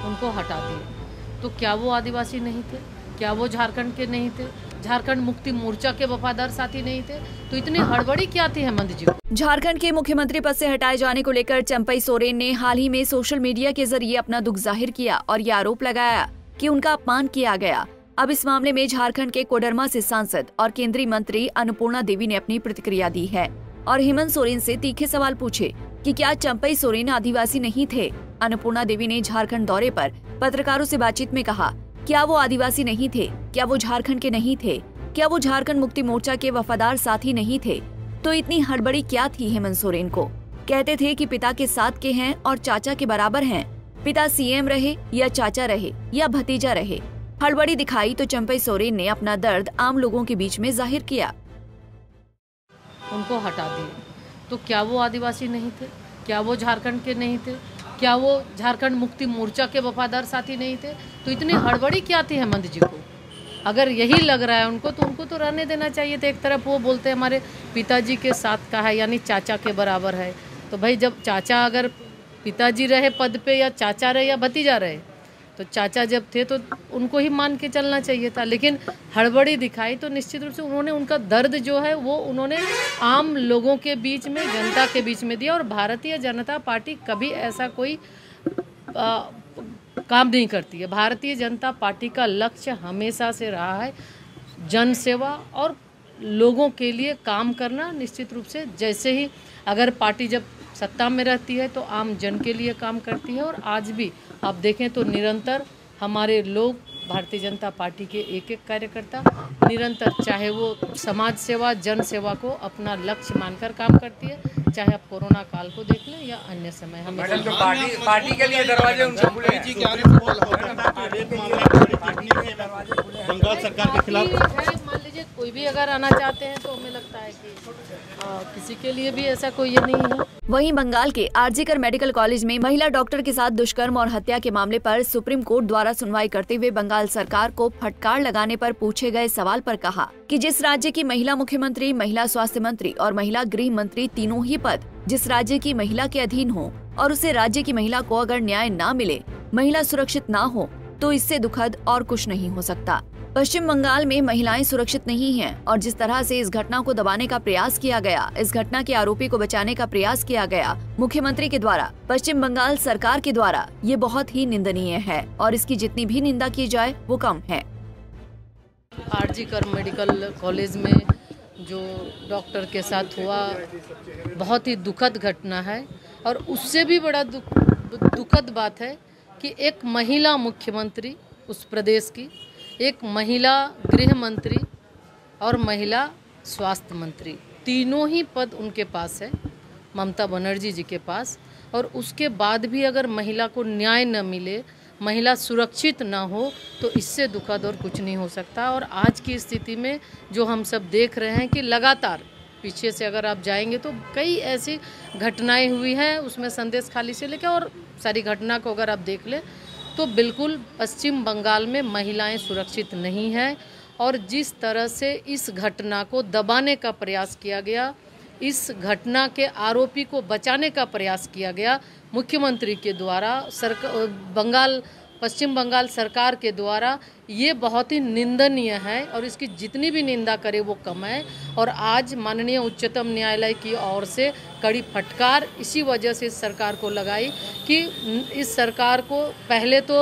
उनको हटा दिए। तो क्या वो आदिवासी नहीं थे? क्या वो झारखंड के नहीं थे? झारखंड मुक्ति मोर्चा के वफादार साथी नहीं थे? तो इतनी हड़बड़ी क्या थी हेमंत जी को? झारखंड के मुख्यमंत्री पद से हटाए जाने को लेकर चंपई सोरेन ने हाल ही में सोशल मीडिया के जरिए अपना दुख जाहिर किया और ये आरोप लगाया कि उनका अपमान किया गया। अब इस मामले में झारखंड के कोडरमा से सांसद और केंद्रीय मंत्री अन्नपूर्णा देवी ने अपनी प्रतिक्रिया दी है और हेमंत सोरेन से तीखे सवाल पूछे कि क्या चंपई सोरेन आदिवासी नहीं थे। अन्नपूर्णा देवी ने झारखंड दौरे पर पत्रकारों से बातचीत में कहा, क्या वो आदिवासी नहीं थे? क्या वो झारखंड के नहीं थे? क्या वो झारखंड मुक्ति मोर्चा के वफादार साथी नहीं थे? तो इतनी हड़बड़ी क्या थी हेमंत सोरेन को? कहते थे कि पिता के साथ के हैं और चाचा के बराबर हैं। पिता सीएम रहे या चाचा रहे या भतीजा रहे, हड़बड़ी दिखाई तो चंपई सोरेन ने अपना दर्द आम लोगों के बीच में जाहिर किया। उनको हटा दिए। तो क्या वो आदिवासी नहीं थे? क्या वो झारखंड के नहीं थे? क्या वो झारखंड मुक्ति मोर्चा के वफादार साथी नहीं थे? तो इतनी हड़बड़ी क्या थी हेमंत जी को? अगर यही लग रहा है उनको तो रहने देना चाहिए था। एक तरफ वो बोलते हैं हमारे पिताजी के साथ का है, यानी चाचा के बराबर है। तो भाई जब चाचा अगर पिताजी रहे पद पे, या चाचा रहे या भतीजा रहे, तो चाचा जब थे तो उनको ही मान के चलना चाहिए था। लेकिन हड़बड़ी दिखाई तो निश्चित रूप से उन्होंने उनका दर्द जो है वो उन्होंने आम लोगों के बीच में, जनता के बीच में दिया। और भारतीय जनता पार्टी कभी ऐसा कोई काम नहीं करती है। भारतीय जनता पार्टी का लक्ष्य हमेशा से रहा है जन सेवा और लोगों के लिए काम करना। निश्चित रूप से जैसे ही अगर पार्टी जब सत्ता में रहती है तो आम जन के लिए काम करती है। और आज भी आप देखें तो निरंतर हमारे लोग, भारतीय जनता पार्टी के एक एक कार्यकर्ता निरंतर, चाहे वो समाज सेवा, जन सेवा को अपना लक्ष्य मानकर काम करती है। चाहे आप कोरोना काल को देख लें या अन्य समय, हमें तो पार्टी के लिए दरवाजे उनसे खुले हैं। बंगाल सरकार के खिलाफ मान लीजिए कोई भी अगर आना चाहते हैं तो हमें लगता है कि किसी के लिए भी ऐसा कोई ये नहीं है। वहीं बंगाल के आरजीकर मेडिकल कॉलेज में महिला डॉक्टर के साथ दुष्कर्म और हत्या के मामले पर सुप्रीम कोर्ट द्वारा सुनवाई करते हुए बंगाल सरकार को फटकार लगाने पर पूछे गए सवाल पर कहा कि जिस राज्य की महिला मुख्यमंत्री, महिला स्वास्थ्य मंत्री और महिला गृह मंत्री, तीनों ही पद जिस राज्य की महिला के अधीन हो और उसे राज्य की महिला को अगर न्याय न मिले, महिला सुरक्षित न हो, तो इससे दुखद और कुछ नहीं हो सकता। पश्चिम बंगाल में महिलाएं सुरक्षित नहीं हैं और जिस तरह से इस घटना को दबाने का प्रयास किया गया, इस घटना के आरोपी को बचाने का प्रयास किया गया मुख्यमंत्री के द्वारा, पश्चिम बंगाल सरकार के द्वारा, ये बहुत ही निंदनीय है और इसकी जितनी भी निंदा की जाए वो कम है। आरजीकर मेडिकल कॉलेज में जो डॉक्टर के साथ हुआ बहुत ही दुखद घटना है। और उससे भी बड़ा दुखद बात है कि एक महिला मुख्यमंत्री उस प्रदेश की, एक महिला गृह मंत्री और महिला स्वास्थ्य मंत्री, तीनों ही पद उनके पास है, ममता बनर्जी जी के पास। और उसके बाद भी अगर महिला को न्याय न मिले, महिला सुरक्षित ना हो, तो इससे दुखद और कुछ नहीं हो सकता। और आज की स्थिति में जो हम सब देख रहे हैं कि लगातार पीछे से अगर आप जाएंगे तो कई ऐसी घटनाएं हुई हैं, उसमें संदेश खाली से लेकर और सारी घटना को अगर आप देख लें तो बिल्कुल पश्चिम बंगाल में महिलाएं सुरक्षित नहीं हैं। और जिस तरह से इस घटना को दबाने का प्रयास किया गया, इस घटना के आरोपी को बचाने का प्रयास किया गया मुख्यमंत्री के द्वारा, पश्चिम बंगाल सरकार के द्वारा, ये बहुत ही निंदनीय है और इसकी जितनी भी निंदा करे वो कम है। और आज माननीय उच्चतम न्यायालय की ओर से कड़ी फटकार इसी वजह से इस सरकार को लगाई कि इस सरकार को पहले तो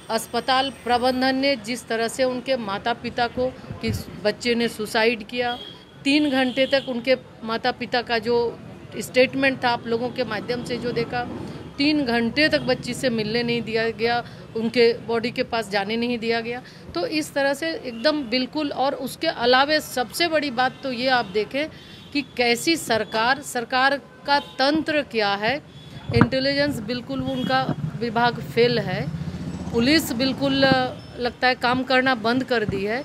अस्पताल प्रबंधन ने जिस तरह से उनके माता पिता को, कि बच्चे ने सुसाइड किया, 3 घंटे तक उनके माता पिता का जो स्टेटमेंट था आप लोगों के माध्यम से जो देखा, 3 घंटे तक बच्ची से मिलने नहीं दिया गया, उनके बॉडी के पास जाने नहीं दिया गया। तो इस तरह से एकदम बिल्कुल। और उसके अलावे सबसे बड़ी बात तो ये आप देखें कि कैसी सरकार का तंत्र क्या है। इंटेलिजेंस बिल्कुल वो उनका विभाग फेल है, पुलिस बिल्कुल लगता है काम करना बंद कर दी है।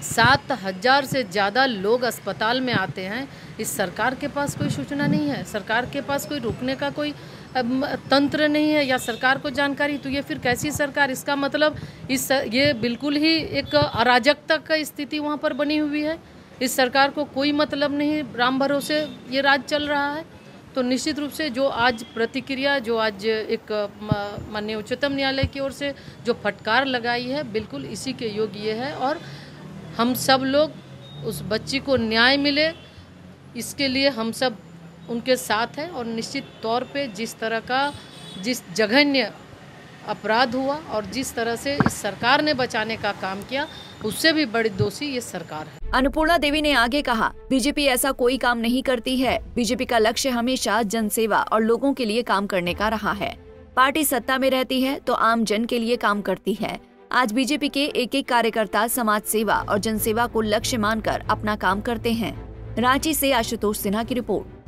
7,000 से ज़्यादा लोग अस्पताल में आते हैं, इस सरकार के पास कोई सूचना नहीं है, सरकार के पास कोई रुकने का कोई तंत्र नहीं है या सरकार को जानकारी। तो ये फिर कैसी सरकार? इसका मतलब ये बिल्कुल ही एक अराजकता का स्थिति वहाँ पर बनी हुई है। इस सरकार को कोई मतलब नहीं, राम भरोसे ये राज चल रहा है। तो निश्चित रूप से जो आज प्रतिक्रिया, जो आज एक माननीय उच्चतम न्यायालय की ओर से जो फटकार लगाई है, बिल्कुल इसी के योग्य ये है। और हम सब लोग उस बच्ची को न्याय मिले, इसके लिए हम सब उनके साथ हैं। और निश्चित तौर पे जिस जघन्य अपराध हुआ और जिस तरह से इस सरकार ने बचाने का काम किया, उससे भी बड़ी दोषी ये सरकार है। अन्नपूर्णा देवी ने आगे कहा, बीजेपी ऐसा कोई काम नहीं करती है। बीजेपी का लक्ष्य हमेशा जनसेवा और लोगों के लिए काम करने का रहा है। पार्टी सत्ता में रहती है तो आम जन के लिए काम करती है। आज बीजेपी के एक एक कार्यकर्ता समाज सेवा और जनसेवा को लक्ष्य मानकर अपना काम करते हैं। रांची से आशुतोष सिन्हा की रिपोर्ट।